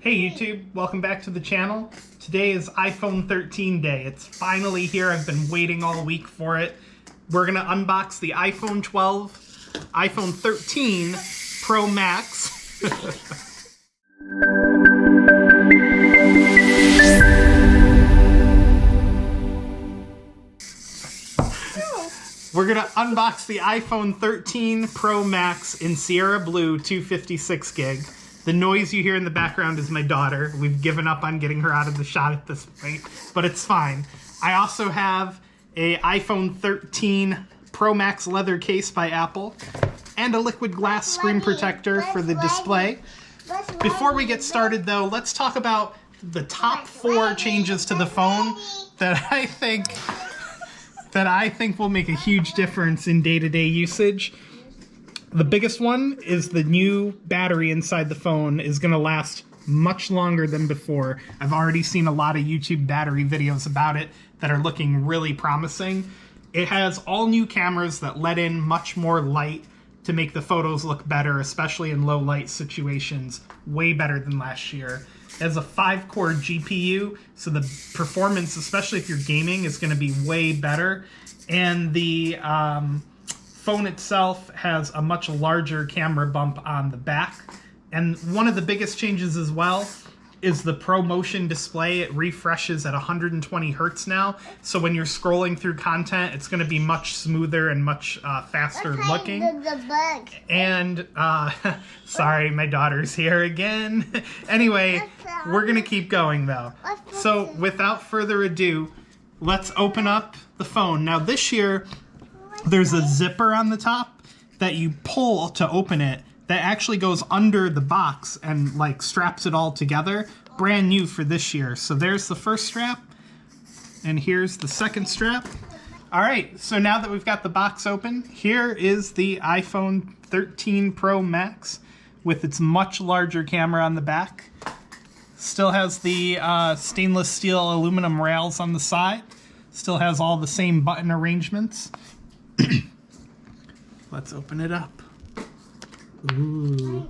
Hey YouTube, welcome back to the channel. Today is iPhone 13 day. It's finally here. I've been waiting all week for it. We're gonna unbox the iPhone 12, iPhone 13 Pro Max. We're gonna unbox the iPhone 13 Pro Max in Sierra Blue 256 gig. The noise you hear in the background is my daughter. We've given up on getting her out of the shot at this point, but it's fine. I also have a iPhone 13 Pro Max leather case by Apple and a liquid glass screen protector for the display. Before we get started though, let's talk about the top 4 changes to the phone that I think will make a huge difference in day-to-day usage. The biggest one is the new battery inside the phone is going to last much longer than before. I've already seen a lot of YouTube battery videos about it that are looking really promising. It has all new cameras that let in much more light to make the photos look better, especially in low light situations, way better than last year. It has a 5-core GPU, so the performance, especially if you're gaming, is going to be way better. And the phone itself has a much larger camera bump on the back. And one of the biggest changes as well is the ProMotion display. It refreshes at 120 hertz now. So when you're scrolling through content, it's going to be much smoother and much faster looking. And sorry, my daughter's here again. Anyway, we're going to keep going though. So without further ado, let's open up the phone. Now this year, there's a zipper on the top that you pull to open it that actually goes under the box and like straps it all together. Brand new for this year. So there's the first strap and here's the second strap. All right, so now that we've got the box open, here is the iPhone 13 Pro Max with its much larger camera on the back. Still has the stainless steel aluminum rails on the side. Still has all the same button arrangements. Let's open it up. Ooh.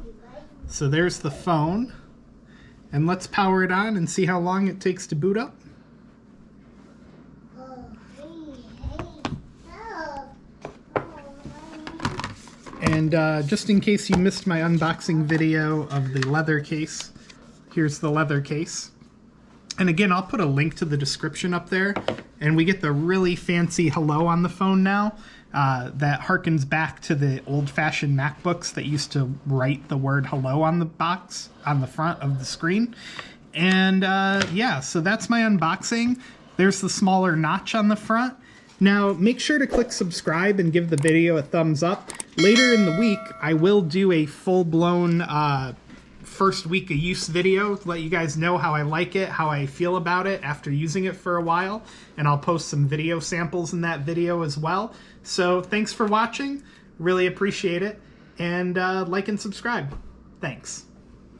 So there's the phone. And let's power it on and see how long it takes to boot up. And just in case you missed my unboxing video of the leather case, here's the leather case. And again, I'll put a link to the description up there. And we get the really fancy hello on the phone now. That harkens back to the old-fashioned MacBooks that used to write the word hello on the box, on the front of the screen. And yeah, so that's my unboxing. There's the smaller notch on the front. Now, make sure to click subscribe and give the video a thumbs up. Later in the week, I will do a full-blown first week of use video to let you guys know how I like it, how I feel about it after using it for a while, and I'll post some video samples in that video as well. So thanks for watching, really appreciate it, and like and subscribe. Thanks.